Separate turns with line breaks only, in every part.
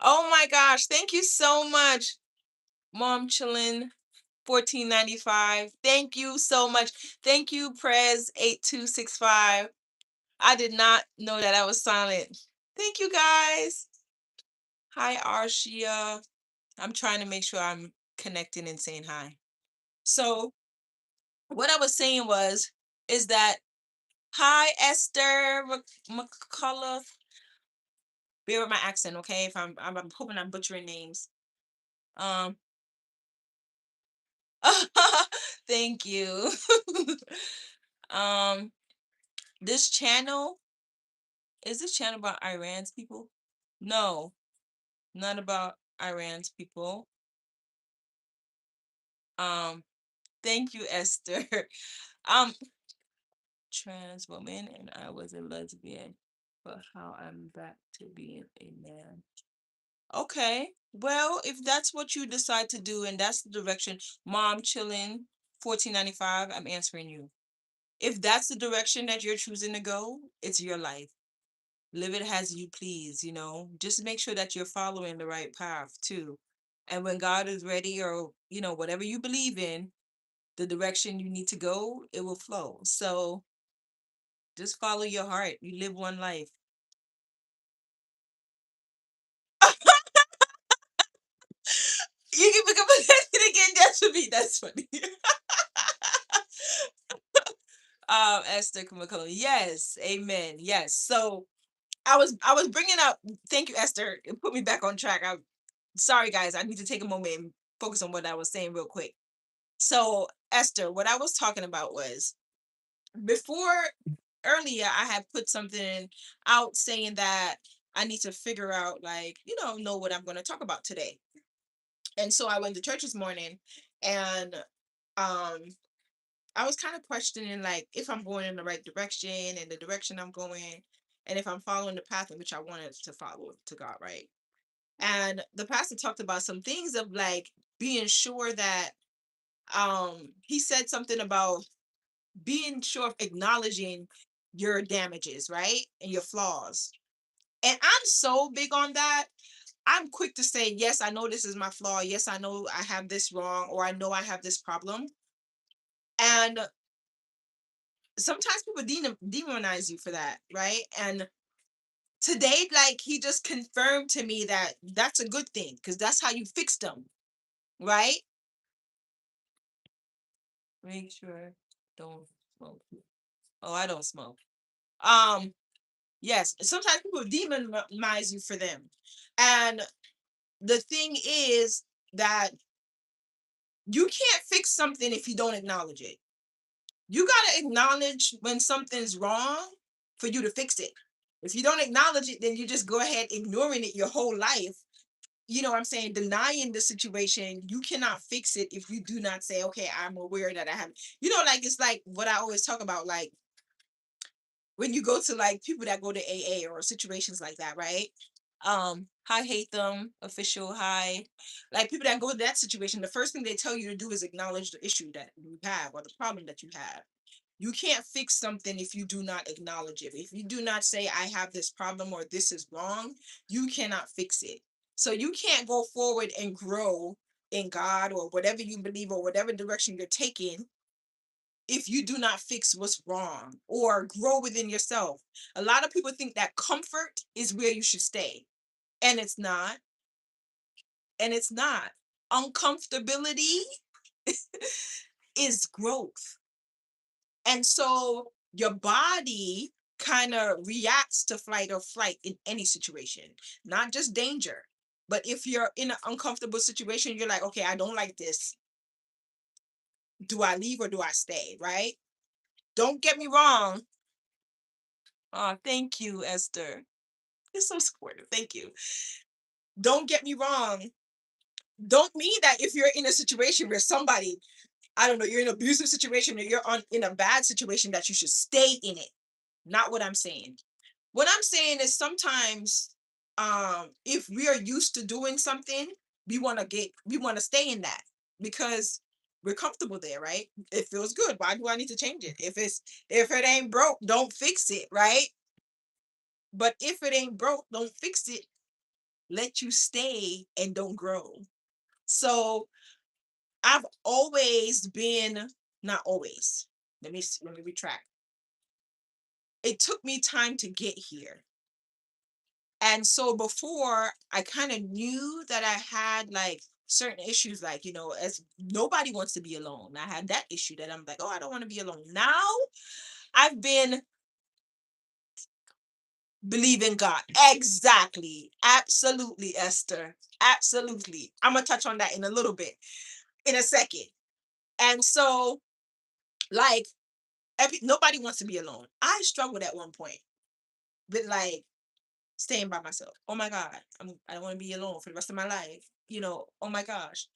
Oh my gosh, thank you so much, Mom Chillin 1495. Thank you so much. Thank you, Prez 8265. I did not know that I was silent. Thank you guys. Hi, Arshia. I'm trying to make sure I'm connecting and saying hi. So, what I was saying was, is that hi, Esther McCullough. Bear with my accent, okay? If I'm hoping I'm butchering names. Um, thank you. um, this channel is this channel about Iran's people? No, not about Iran's people. Um, thank you, Esther. I'm trans woman and I was a lesbian, but how I'm back to being a man. Okay. Well, if that's what you decide to do and that's the direction, Mom chilling 1495, I'm answering you. If that's the direction that you're choosing to go, it's your life. Live it as you please, you know. Just make sure that you're following the right path too. And when God is ready or, whatever you believe in, the direction you need to go, it will flow. So just follow your heart. You live one life. You can become a again. That should be that's funny. Esther McCullough. Yes, amen. Yes. So I was bringing up. Thank you, Esther. It put me back on track. I'm sorry, guys. I need to take a moment and focus on what I was saying real quick. So Esther, what I was talking about was before earlier. I had put something out saying that I need to figure out, like, know what I'm going to talk about today. And so I went to church this morning, and um I was kind of questioning, like, if I'm going in the right direction and the direction I'm going, and if I'm following the path in which I wanted to follow to God, right? And the pastor talked about some things of, like, being sure that he said something about being sure of acknowledging your damages, right? And your flaws. And I'm so big on that. I'm quick to say, yes, I know this is my flaw. Yes, I know I have this wrong, or I know I have this problem. And sometimes people demonize you for that, right? And today, like, he just confirmed to me that that's a good thing because that's how you fix them, right? Make sure don't smoke. Oh, I don't smoke. Um, yes, sometimes people demonize you for them. And the thing is that you can't fix something if you don't acknowledge it. You got to acknowledge when something's wrong for you to fix it. If you don't acknowledge it, then you just go ahead ignoring it your whole life. You know what I'm saying? Denying the situation, you cannot fix it if you do not say, okay, I'm aware that I have, like, it's like what I always talk about, like, when you go to, like, people that go to AA or situations like that, right? I hate them, official high. Like, people that go to that situation, the first thing they tell you to do is acknowledge the issue that you have or the problem that you have. You can't fix something if you do not acknowledge it. If you do not say, I have this problem or this is wrong, you cannot fix it. So you can't go forward and grow in God or whatever you believe or whatever direction you're taking if you do not fix what's wrong or grow within yourself. A lot of people think that comfort is where you should stay, and it's not. And it's not. Uncomfortability is growth. And so your body kind of reacts to flight or flight in any situation, not just danger. But if you're in an uncomfortable situation, you're like, okay, I don't like this. Do I leave or do I stay? Right? Don't get me wrong. Oh, thank you, Esther. You're so supportive. Thank you. Don't get me wrong. Don't mean that if you're in a situation where somebody, I don't know, you're in an abusive situation or you're in a bad situation that you should stay in it. Not what I'm saying. What I'm saying is sometimes if we are used to doing something, we want to stay in that because we're comfortable there, right? It feels good. Why do I need to change it? If it ain't broke, don't fix it, right? But if it ain't broke, don't fix it. let you stay and don't grow. So I've always been, not always. Let me retract. It took me time to get here. And so before I kind of knew that I had like certain issues, like, as nobody wants to be alone. I had that issue that I'm like, oh, I don't want to be alone. Now I've been believing God. Exactly. Absolutely, Esther. Absolutely. I'm going to touch on that in a little bit, in a second. And so, like, nobody wants to be alone. I struggled at one point with like staying by myself. Oh my God, I don't want to be alone for the rest of my life. Oh my gosh.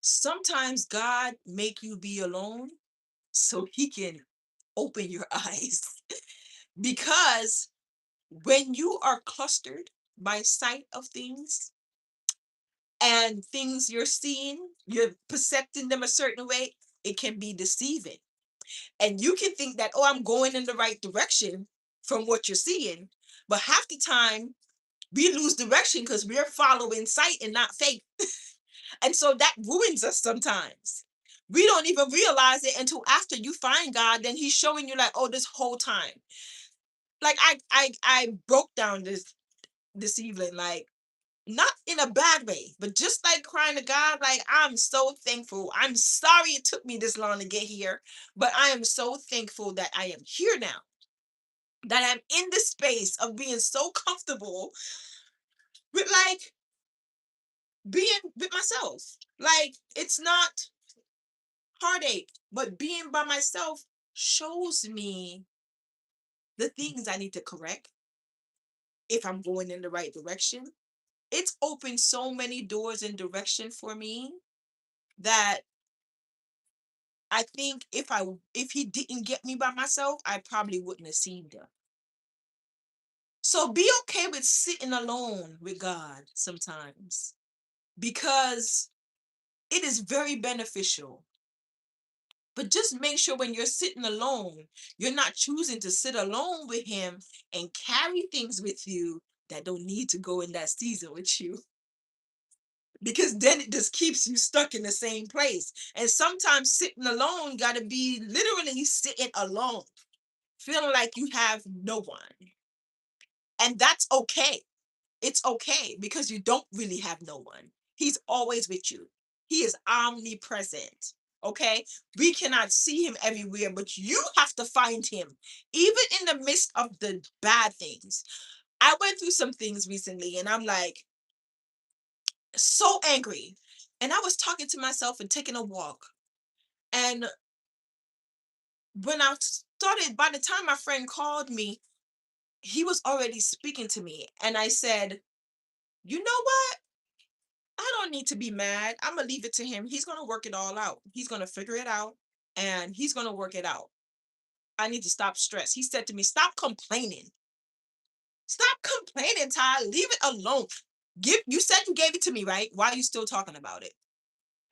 Sometimes God make you be alone so he can open your eyes. Because when you are clustered by sight of things and things you're seeing, you're percepting them a certain way, it can be deceiving. And you can think that, oh, I'm going in the right direction from what you're seeing. But half the time we lose direction because we're following sight and not faith. And so that ruins us sometimes. We don't even realize it until after you find God, then he's showing you like, oh, this whole time. Like I broke down this evening, like not in a bad way, but just like crying to God, like I'm so thankful. I'm sorry it took me this long to get here, but I am so thankful that I am here now. That I'm in the space of being so comfortable with like being with myself. Like it's not heartache, but being by myself shows me the things I need to correct if I'm going in the right direction. It's opened so many doors and direction for me that I think if he didn't get me by myself, I probably wouldn't have seen them. So be okay with sitting alone with God sometimes because it is very beneficial. But just make sure when you're sitting alone, you're not choosing to sit alone with him and carry things with you that don't need to go in that season with you. Because then it just keeps you stuck in the same place. And sometimes sitting alone got to be literally sitting alone, feeling like you have no one. And that's okay. It's okay because you don't really have no one. He's always with you. He is omnipresent. Okay. We cannot see him everywhere, but you have to find him, even in the midst of the bad things. I went through some things recently and I'm like so angry. And I was talking to myself and taking a walk. And when I started, by the time my friend called me, he was already speaking to me. And I said, you know what? I don't need to be mad. I'm going to leave it to him. He's going to work it all out. He's going to figure it out and he's going to work it out. I need to stop stress. He said to me, stop complaining. Stop complaining, Ty. Leave it alone. You said you gave it to me, right? Why are you still talking about it?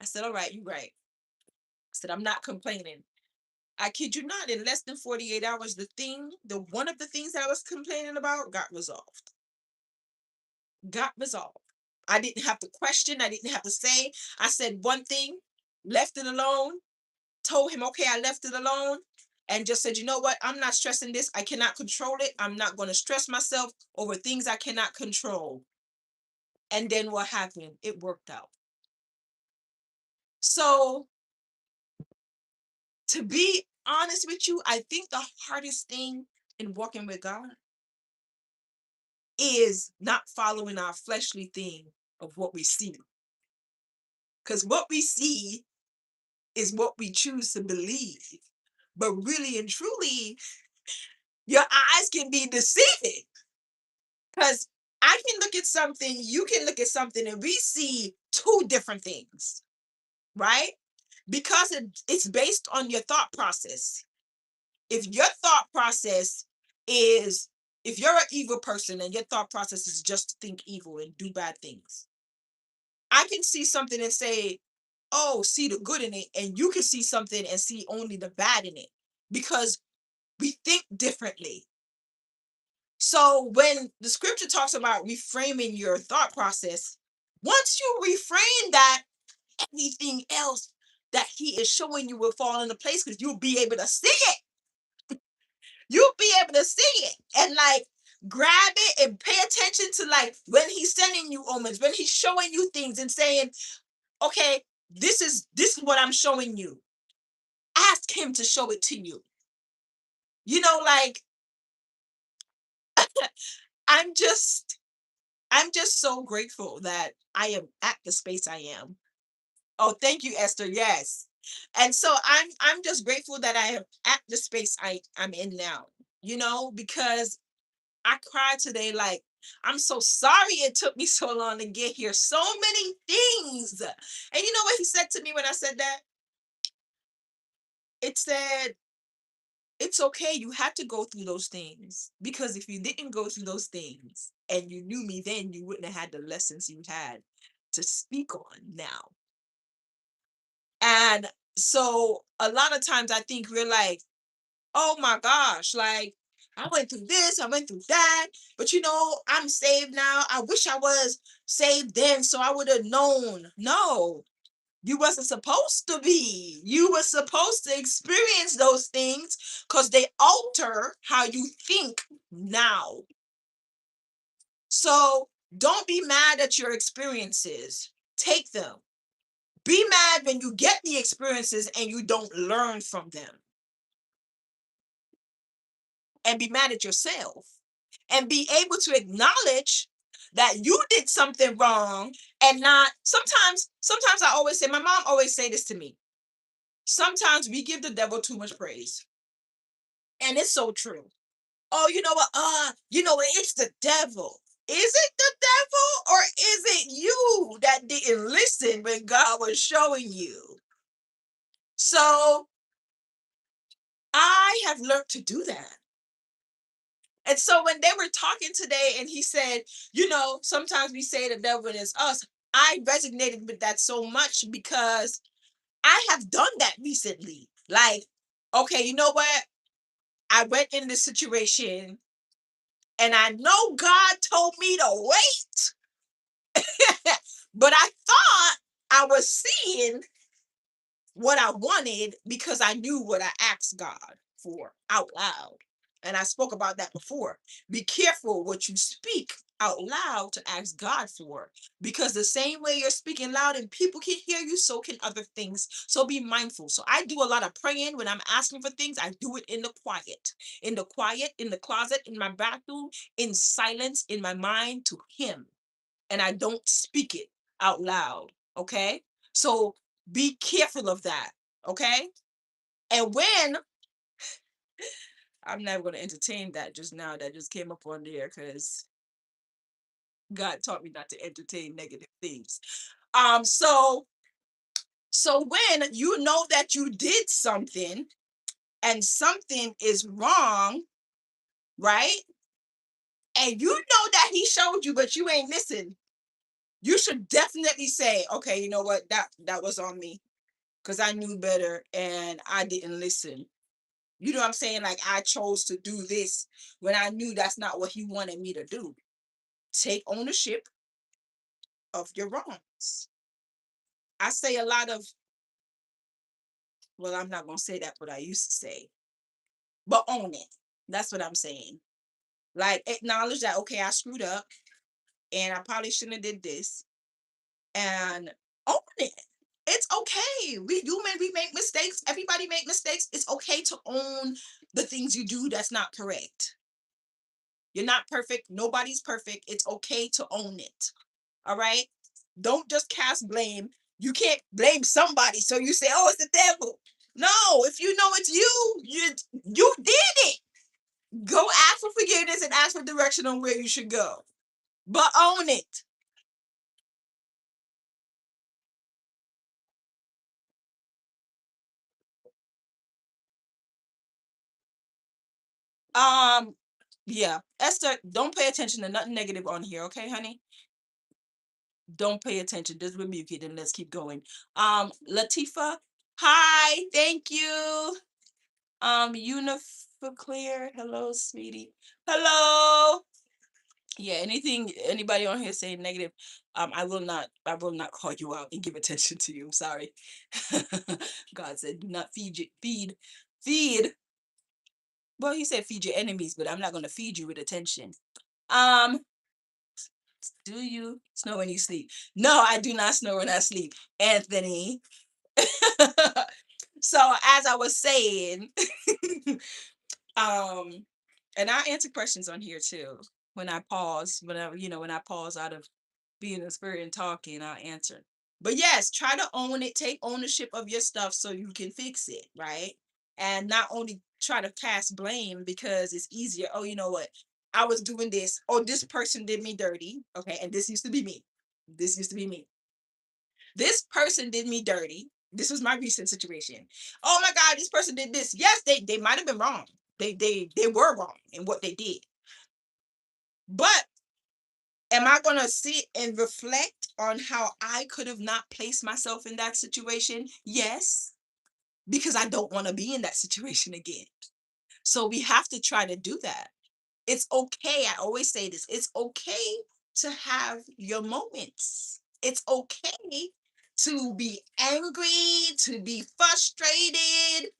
I said, all right, you're right. I said, I'm not complaining. I kid you not, in less than 48 hours, the one of the things that I was complaining about got resolved. Got resolved. I didn't have to question. I didn't have to say. I said one thing, left it alone, told him, okay, I left it alone, and just said, you know what? I'm not stressing this. I cannot control it. I'm not going to stress myself over things I cannot control. And then what happened? It worked out. So, to be honest with you, I think the hardest thing in walking with God is not following our fleshly thing of what we see. Because what we see is what we choose to believe. But really and truly, your eyes can be deceiving. Because I can look at something, you can look at something, and we see two different things, right? Because it's based on your thought process. If your thought process is, if you're an evil person and your thought process is just to think evil and do bad things, I can see something and say, oh, see the good in it. And you can see something and see only the bad in it because we think differently. So when the scripture talks about reframing your thought process, once you reframe that, everything else that he is showing you will fall into place because you'll be able to see it. You'll be able to see it and like grab it and pay attention to like when he's sending you omens, when he's showing you things and saying, okay, this is what I'm showing you. Ask him to show it to you. Like I'm just I'm just so grateful that I am at the space I am. Oh, thank you, Esther. Yes. And so I'm just grateful that I am at the space I'm in now, because I cried today like I'm so sorry it took me so long to get here. So many things. And you know what he said to me when I said that? It said, it's okay. You had to go through those things because if you didn't go through those things and you knew me then, you wouldn't have had the lessons you had to speak on now. And so a lot of times I think we're like, oh my gosh, like I went through this, I went through that, but I'm saved now. I wish I was saved then so I would have known. No, you wasn't supposed to be. You were supposed to experience those things because they alter how you think now. So don't be mad at your experiences. Take them. Be mad when you get the experiences and you don't learn from them. And be mad at yourself. And be able to acknowledge that you did something wrong and not sometimes I always say, my mom always say this to me. Sometimes we give the devil too much praise. And it's so true. Oh, you know what? It's the devil. Is it the devil or is it you that didn't listen when God was showing you? So I have learned to do that. And so when they were talking today and he said, sometimes we say the devil is us, I resonated with that so much because I have done that recently. Like, okay, you know what? I went in this situation and I know God told me to wait, but I thought I was seeing what I wanted because I knew what I asked God for out loud. And I spoke about that before. Be careful what you speak out loud to ask God for, because the same way you're speaking loud and people can hear you, so can other things. So be mindful. So I do a lot of praying when I'm asking for things. I do it in the quiet, in the closet, in my bathroom, in silence, in my mind to Him. And I don't speak it out loud. Okay. So be careful of that. Okay. And when I'm never going to entertain that just now, that just came up on there because God taught me not to entertain negative things. So when you know that you did something and something is wrong, right? And you know that he showed you, but you ain't listen. You should definitely say, okay, you know what? That was on me because I knew better and I didn't listen. You know what I'm saying? Like I chose to do this when I knew that's not what he wanted me to do. Take ownership of your wrongs. I say a lot of, well, I'm not going to say that what I used to say, but own it. That's what I'm saying. Like acknowledge that, okay, I screwed up and I probably shouldn't have did this and own it. It's okay. We human, we make mistakes. Everybody make mistakes. It's okay to own the things you do that's not correct. You're not perfect. Nobody's perfect. It's okay to own it. All right. Don't just cast blame. You can't blame somebody. So you say, oh, it's the devil. No, if you know it's you did it. Go ask for forgiveness and ask for direction on where you should go. But own it. Um, yeah. Esther, don't pay attention to nothing negative on here, okay, honey? Don't pay attention. Just rebuke it and let's keep going. Latifa, hi, thank you. Unif crystal clear. Hello, sweetie. Hello. Yeah, anything anybody on here saying negative, I will not call you out and give attention to you. I'm sorry. God said, do not feed. Well, he said feed your enemies, but I'm not gonna feed you with attention. Um, do you snore when you sleep? No, I do not snore when I sleep, Anthony. So as I was saying, um, and I answer questions on here too. When I pause, when I pause out of being a spirit and talking, I'll answer. But yes, try to own it, take ownership of your stuff so you can fix it, right? And not only try to cast blame because it's easier. Oh, you know what? I was doing this. Oh, this person did me dirty. Okay. And this used to be me. This used to be me. This person did me dirty. This was my recent situation. Oh my God, this person did this. Yes, they might have been wrong. They were wrong in what they did. But am I going to sit and reflect on how I could have not placed myself in that situation? Yes, because I don't want to be in that situation again. So we have to try to do that. It's okay. I always say this. It's okay to have your moments. It's okay to be angry, to be frustrated.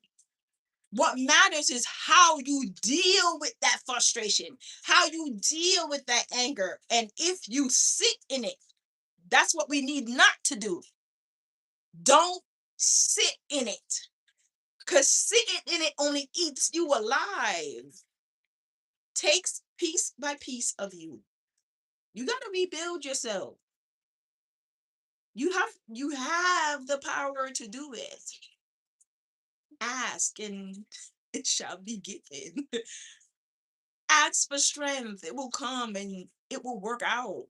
What matters is how you deal with that frustration, how you deal with that anger. And if you sit in it, that's what we need not to do. Don't sit in it because sitting in it only eats you alive, takes piece by piece of you. You got to rebuild yourself. You have the power to do it. Ask and it shall be given. Ask for strength. It will come and it will work out.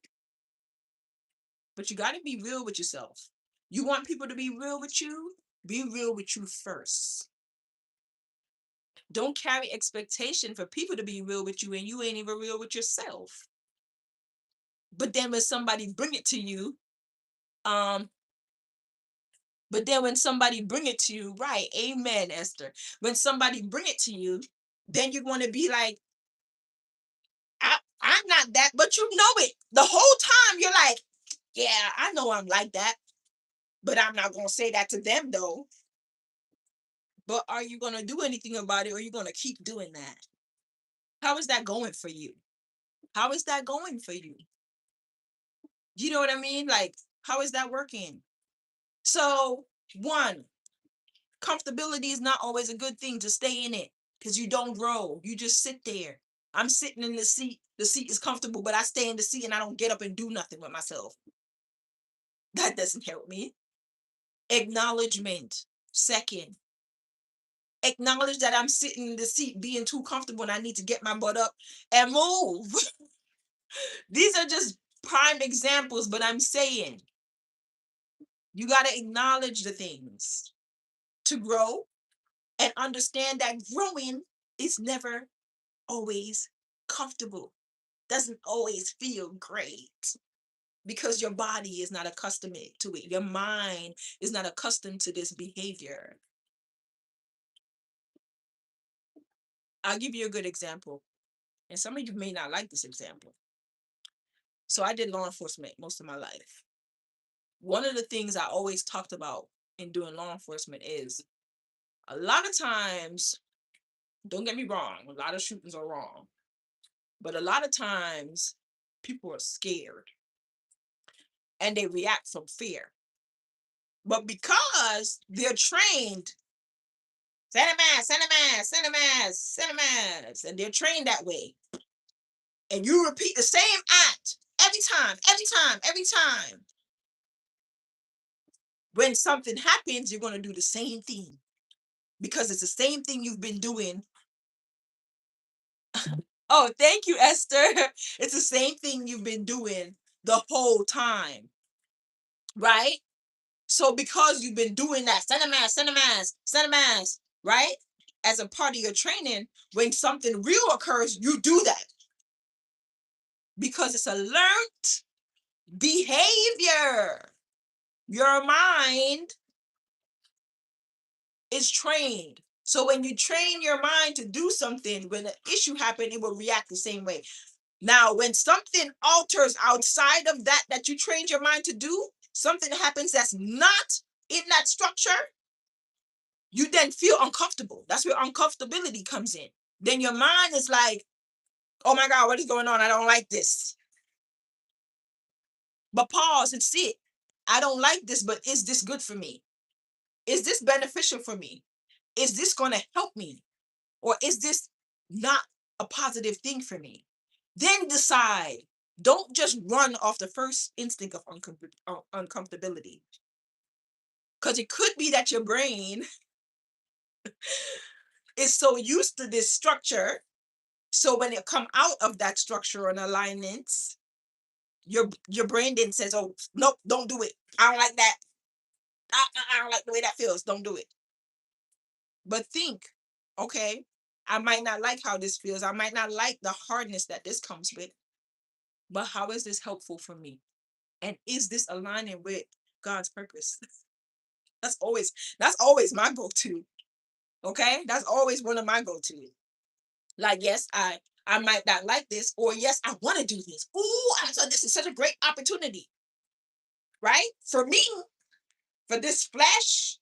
But you got to be real with yourself. You want people to be real with you? Be real with you first. Don't carry expectation for people to be real with you and you ain't even real with yourself. But then when somebody bring it to you, um, but then when somebody bring it to you, right? Amen, Esther. When somebody bring it to you, then you're going to be like, I'm not that, but you know it. The whole time you're like, yeah, I know I'm like that, but I'm not going to say that to them though. But are you going to do anything about it or are you going to keep doing that? How is that going for you? How is that going for you? You know what I mean? Like, how is that working? So, one, comfortability is not always a good thing to stay in it because you don't grow. You just sit there. I'm sitting in the seat. The seat is comfortable, but I stay in the seat and I don't get up and do nothing with myself. That doesn't help me. Acknowledgement. Second, acknowledge that I'm sitting in the seat being too comfortable and I need to get my butt up and move. These are just prime examples, but I'm saying you got to acknowledge the things to grow and understand that growing is never always comfortable, doesn't always feel great because your body is not accustomed to it. Your mind is not accustomed to this behavior. I'll give you a good example, and some of you may not like this example. So I did law enforcement most of my life. One of the things I always talked about in doing law enforcement is a lot of times, don't get me wrong, a lot of shootings are wrong, but a lot of times people are scared and they react from fear. But because they're trained, send a mass, send a mass, send a mass, send a mass, and they're trained that way, and you repeat the same act every time, every time, every time, when something happens, you're going to do the same thing because it's the same thing you've been doing. Oh, thank you, Esther. It's the same thing you've been doing the whole time, right? So because you've been doing that, send a mass, send a mass, send a mass, right? As a part of your training, when something real occurs, you do that because it's a learned behavior. Your mind is trained. So when you train your mind to do something, when an issue happens, it will react the same way. Now, when something alters outside of that you trained your mind to do, something happens that's not in that structure, you then feel uncomfortable. That's where uncomfortability comes in. Then your mind is like, oh my God, what is going on? I don't like this. But pause and sit. I don't like this, but is this good for me? Is this beneficial for me? Is this going to help me? Or is this not a positive thing for me? Then decide. Don't just run off the first instinct of uncomfortability. Because it could be that your brain is so used to this structure. So when it come out of that structure and alignments, your brain then says, oh, nope, don't do it. I don't like that. I don't like the way that feels. Don't do it. But think, okay, I might not like how this feels. I might not like the hardness that this comes with. But how is this helpful for me? And is this aligning with God's purpose? That's always my go-to. Okay? That's always one of my go-to. Like, yes, I might not like this, or yes, I want to do this. Ooh, I thought this is such a great opportunity, right? For me, for this flesh,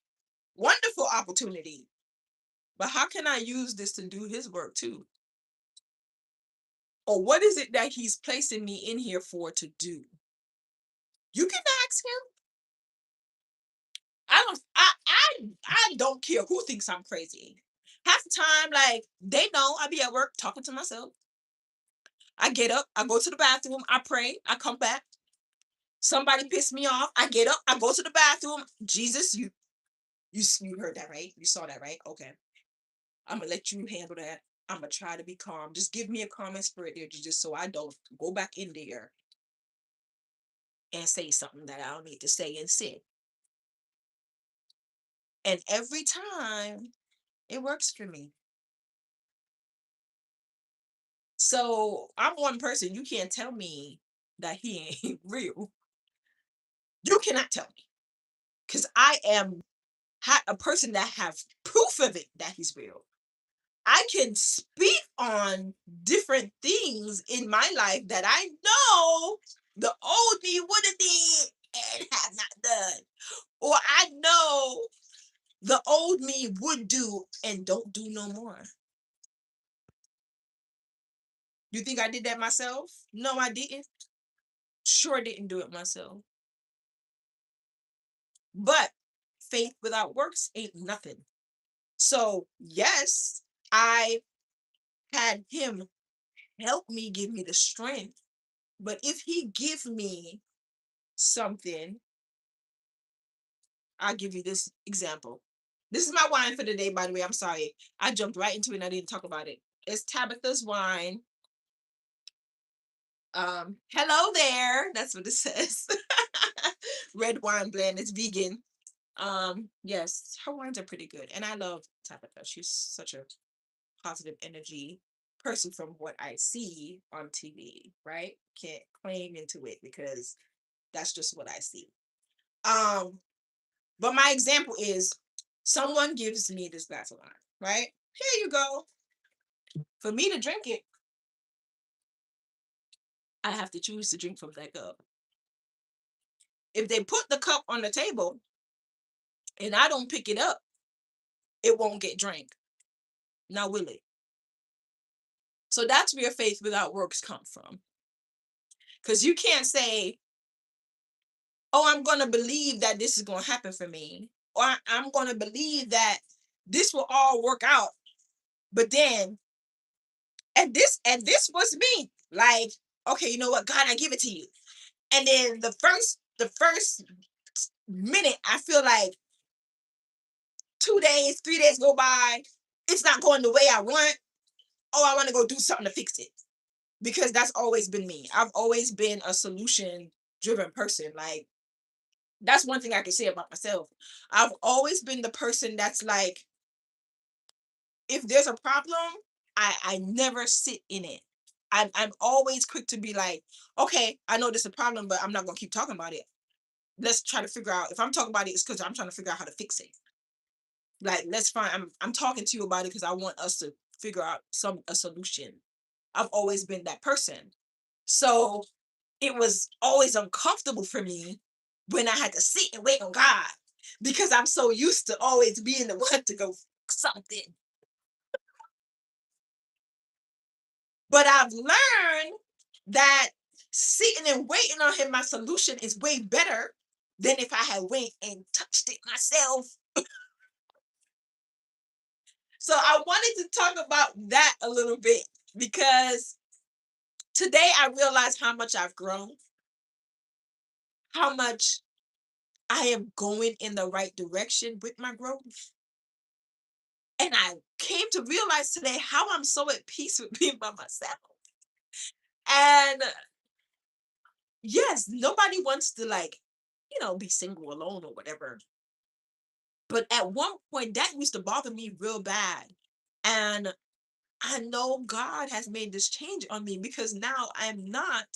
wonderful opportunity. But how can I use this to do his work too? Or what is it that he's placing me in here for to do? You can ask him. I don't care who thinks I'm crazy. Half the time, like they know I be at work talking to myself. I get up, I go to the bathroom, I pray, I come back. Somebody pissed me off. I get up, I go to the bathroom. Jesus, you heard that, right? You saw that, right? Okay. I'm gonna let you handle that. I'm gonna try to be calm. Just give me a calm and spirit there, Jesus, so I don't go back in there and say something that I don't need to say and sit. And every time it works for me. So I'm one person. You can't tell me that he ain't real. You cannot tell me because I am a person that have proof of it that he's real. I can speak on different things in my life that I know the old me would have did and have not done, or I know the old me would do and don't do no more. You think I did that myself? No, I didn't. Sure didn't do it myself. But faith without works ain't nothing. So, yes, I had him help me, give me the strength. But if he give me something, I'll give you this example. This is my wine for the day, by the way. I'm sorry. I jumped right into it and I didn't talk about it. It's Tabitha's wine. Hello there. That's what it says. Red wine blend. It's vegan. Yes, her wines are pretty good. And I love Tabitha. She's such a positive energy person from what I see on TV, right? Can't claim into it because that's just what I see. Um, but my example is someone gives me this glass of wine, right? Here you go. For me to drink it, I have to choose to drink from that cup. If they put the cup on the table and I don't pick it up, it won't get drank. Now will it? So that's where faith without works come from. Because you can't say, oh, I'm going to believe that this is going to happen for me. Or I'm going to believe that this will all work out. But then, and this was me. Like, okay, you know what? God, I give it to you. And then the first minute, I feel like 2 days, 3 days go by. It's not going the way I want. Oh, I want to go do something to fix it. Because that's always been me. I've always been a solution driven person. Like, that's one thing I can say about myself. I've always been the person that's like, if there's a problem, I never sit in it. I'm always quick to be like, okay, I know there's a problem, but I'm not gonna keep talking about it. Let's try to figure out if I'm talking about it, it's because I'm trying to figure out how to fix it. Like, let's find. I'm talking to you about it because I want us to figure out a solution. I've always been that person. So it was always uncomfortable for me when I had to sit and wait on God because I'm so used to always being the one to go something. But I've learned that sitting and waiting on him, my solution is way better than if I had went and touched it myself. So I wanted to talk about that a little bit because today I realize how much I've grown, how much I am going in the right direction with my growth. And I came to realize today how I'm so at peace with being by myself. And yes, nobody wants to like, be single alone or whatever. But at one point that used to bother me real bad. And I know God has made this change on me because now I'm not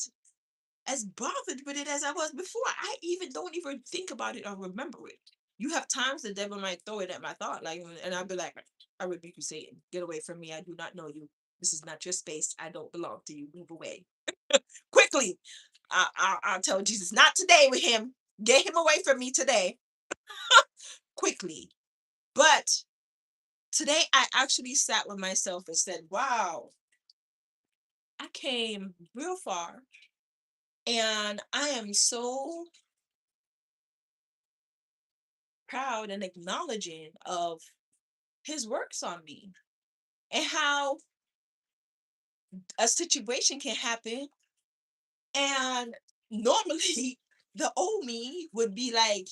as bothered with it as I was before. I even don't even think about it or remember it. You have times the devil might throw it at my thought, like, and I'll be like, I rebuke you, Satan. Get away from me. I do not know you. This is not your space. I don't belong to you. Move away quickly. I'll tell Jesus, not today with him. Get him away from me today, quickly. But today I actually sat with myself and said, wow, I came real far. And I am so proud and acknowledging of his works on me and how a situation can happen and normally the old me would be like,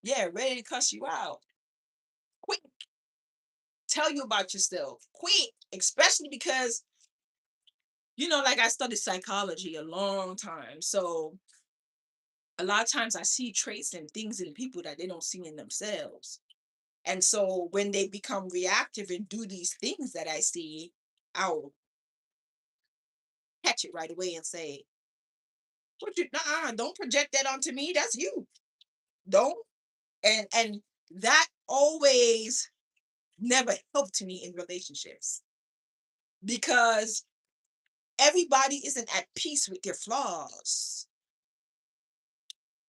yeah, ready to cuss you out, quick, tell you about yourself, quick, especially because like I studied psychology a long time, so a lot of times I see traits and things in people that they don't see in themselves. And so when they become reactive and do these things that I see, I'll catch it right away and say, "What you? Nah, don't project that onto me. That's you. Don't." And that always never helped me in relationships because everybody isn't at peace with their flaws.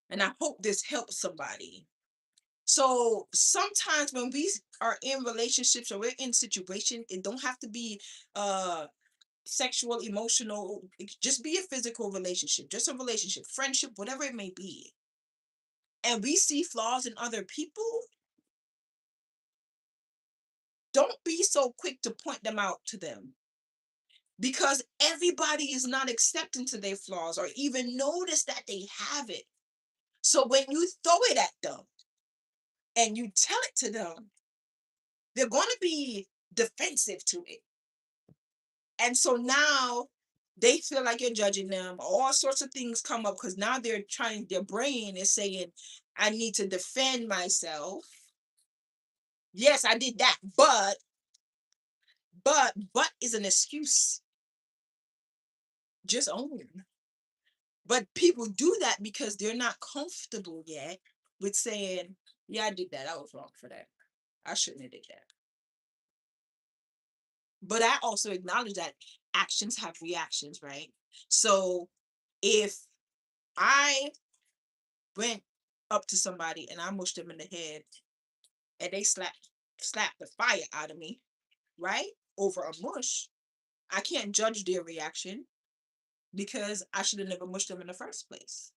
And I hope this helps somebody. So sometimes when we are in relationships or we're in situations, it don't have to be uh sexual, emotional, it could just be a physical relationship, just a relationship, friendship, whatever it may be. And we see flaws in other people, don't be so quick to point them out to them because everybody is not accepting to their flaws or even notice that they have it. So when you throw it at them and you tell it to them, they're going to be defensive to it. And so now they feel like you're judging them. All sorts of things come up because now their brain is saying, I need to defend myself. Yes, I did that, but is an excuse. Just own. But people do that because they're not comfortable yet with saying, yeah, I did that. I was wrong for that. I shouldn't have did that. But I also acknowledge that actions have reactions, right? So if I went up to somebody and I mushed them in the head and they slapped the fire out of me, right? Over a mush, I can't judge their reaction because I should have never mushed them in the first place.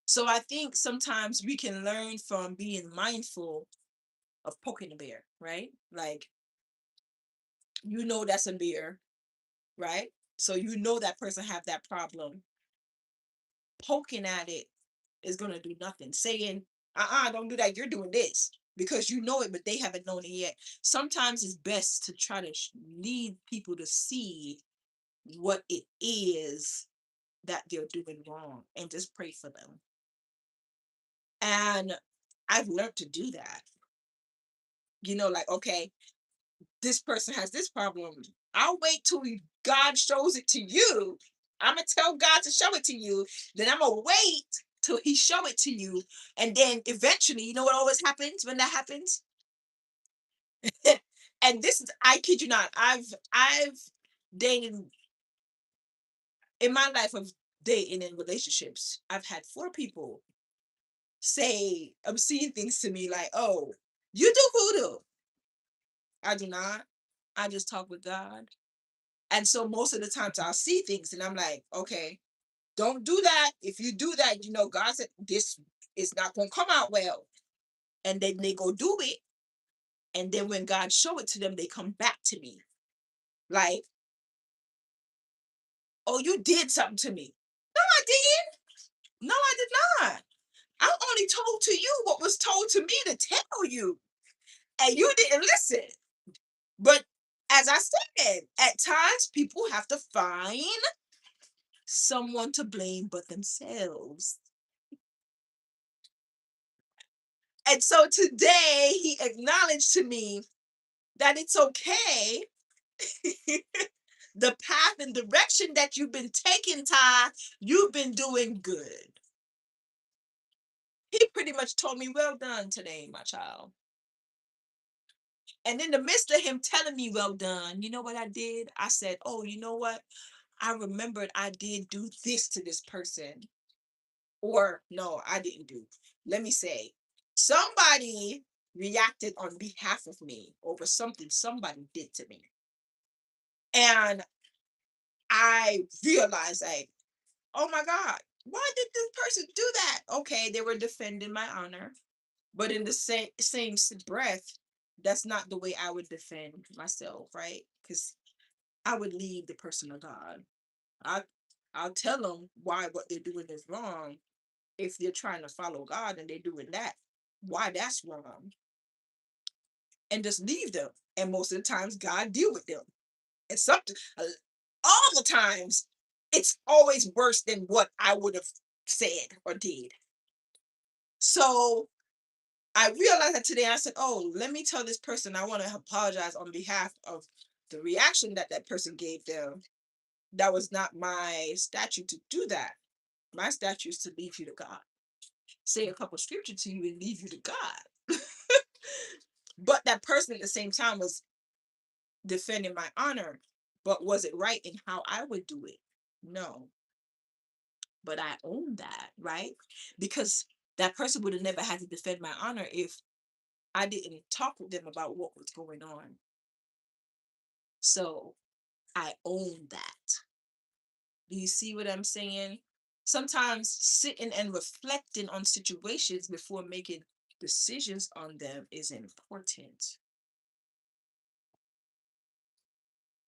So I think sometimes we can learn from being mindful of poking a bear, right? Like that's a bear, right? So that person have that problem. Poking at it is gonna do nothing. Saying, don't do that, you're doing this because you know it, but they haven't known it yet. Sometimes it's best to try to lead people to see what it is that they're doing wrong and just pray for them. And I've learned to do that. Like, okay, this person has this problem. I'll wait till God shows it to you. I'm gonna tell God to show it to you. Then I'm gonna wait till he show it to you, and then eventually, you know what always happens when that happens? And this is, I kid you not, I've dated in my life of dating and relationships, I've had four people say, I'm seeing things to me like, oh, you do voodoo. I do not. I just talk with God. And so most of the times I'll see things and I'm like, okay, don't do that. If you do that, you know, God said this is not going to come out well. And then they go do it. And then when God show it to them, they come back to me like, oh, you did something to me. No, I didn't. No, I did not. I only told to you what was told to me to tell you. And you didn't listen. But as I said, at times people have to find someone to blame but themselves. And so today he acknowledged to me that it's okay. The path and direction that you've been taking, Ty, you've been doing good. He pretty much told me, well done today, my child. And in the midst of him telling me, well done, you know what I did? I said, oh, you know what? I remembered I did do this to this person. Or no, I didn't do. Let me say, somebody reacted on behalf of me over something somebody did to me. And I realized, like, oh my God, why did this person do that? Okay, they were defending my honor. But in the same breath, that's not the way I would defend myself, right? Because I would leave the person to God. I I'll tell them why what they're doing is wrong. If they're trying to follow God and they're doing that, why that's wrong, and just leave them. And most of the times, God deal with them. And something, all the times, it's always worse than what I would have said or did. So I realized that today. I said, "Oh, let me tell this person I want to apologize on behalf of the reaction that that person gave them. That was not my statute to do that. My statute is to leave you to God. Say a couple scripture to you and leave you to God." But that person at the same time was defending my honor. But was it right in how I would do it? No. But I own that, right? Because that person would have never had to defend my honor if I didn't talk with them about what was going on. So I own that. Do you see what I'm saying? Sometimes sitting and reflecting on situations before making decisions on them is important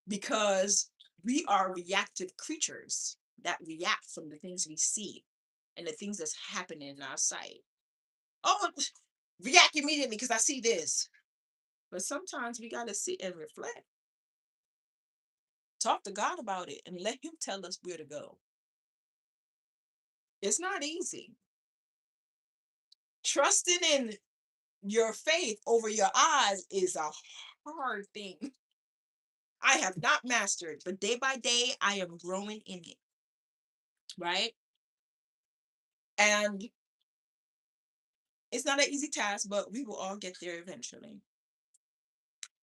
because we are reactive creatures that react from the things we see and the things that's happening in our sight. Oh, react immediately because I see this. But sometimes we got to sit and reflect, talk to God about it, and let Him tell us where to go. It's not easy. Trusting in your faith over your eyes is a hard thing. I have not mastered, but day by day, I am growing in it, right? And it's not an easy task, but we will all get there eventually.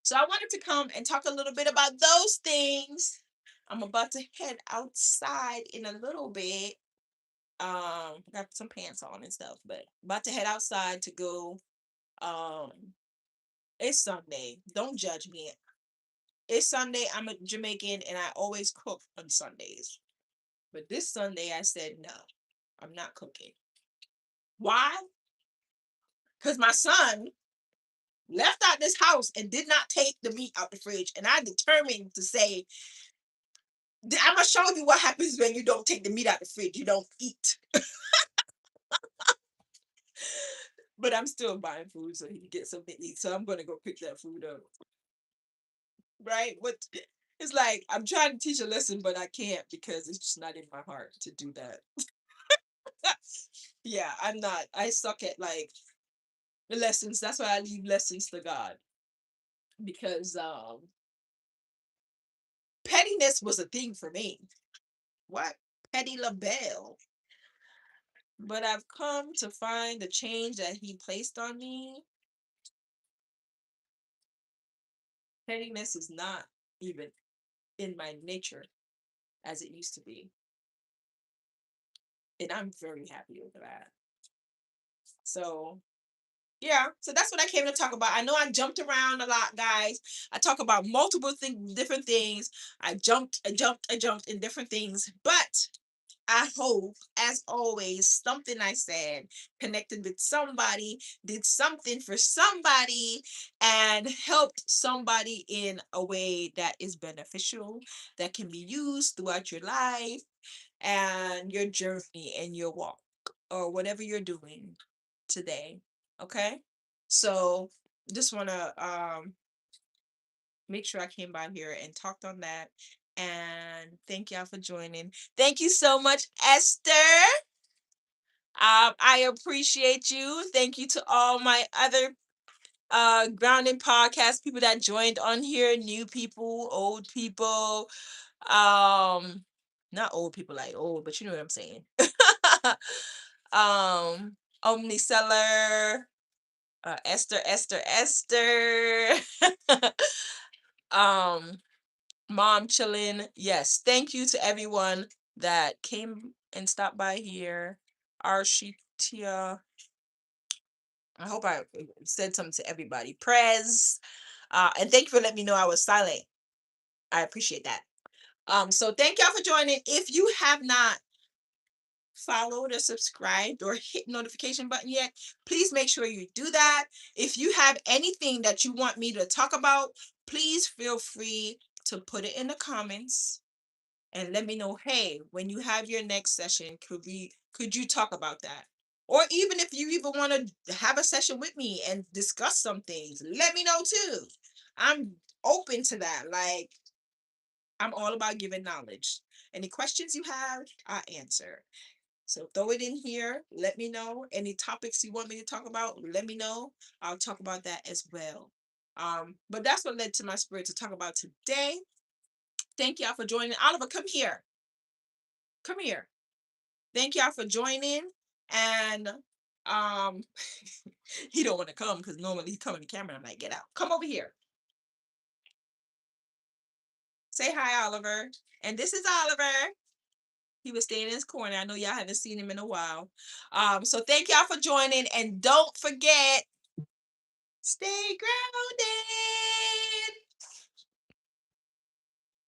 So I wanted to come and talk a little bit about those things. I'm about to head outside in a little bit. Got some pants on and stuff, but about to head outside to go. Um, it's Sunday. Don't judge me. It's Sunday. I'm a Jamaican and I always cook on Sundays. But this Sunday I said no, I'm not cooking. Why? Because my son left out this house and did not take the meat out the fridge. And I determined to say, I'm gonna show you what happens when you don't take the meat out the fridge. You don't eat. But I'm still buying food so he can get something to eat. So I'm gonna go pick that food up. Right? What it's like I'm trying to teach a lesson, but I can't because it's just not in my heart to do that. Yeah, I'm not. I suck at like the lessons. That's why I leave lessons to God. Because pettiness was a thing for me. What? Petty LaBelle. But I've come to find the change that he placed on me. Pettiness is not even in my nature as it used to be. And I'm very happy with that. So yeah, so that's what I came to talk about. I know I jumped around a lot, guys. I talk about multiple different things. I jumped in different things, but I hope, as always, something I said connected with somebody, did something for somebody, and helped somebody in a way that is beneficial, that can be used throughout your life and your journey and your walk, or whatever you're doing today. Okay? So just wanna make sure I came by here and talked on that. And thank y'all for joining. Thank you so much, Esther. I appreciate you. Thank you to all my other grounding podcast people that joined on here, new people, old people. Um Not old people like old, but you know what I'm saying. um Omniseller, Esther. um Mom chilling. Yes, thank you to everyone that came and stopped by here. Arshitia, I hope I said something to everybody. Prez, and thank you for letting me know I was silent. I appreciate that. So thank y'all for joining. If you have not followed or subscribed or hit notification button yet, please make sure you do that. If you have anything that you want me to talk about, please feel free to put it in the comments and let me know, hey, when you have your next session, could you talk about that? Or even if you even want to have a session with me and discuss some things, let me know too. I'm open to that. Like, I'm all about giving knowledge. Any questions you have, I answer. So throw it in here. Let me know. Any topics you want me to talk about, let me know. I'll talk about that as well. But that's what led to my spirit to talk about today. Thank y'all for joining. Oliver, come here. Come here. Thank y'all for joining. And um he don't want to come because normally he come on the camera. I'm like, get out. Come over here. Say hi, Oliver. And this is Oliver. He was staying in his corner. I know y'all haven't seen him in a while. So thank y'all for joining. And don't forget, stay grounded.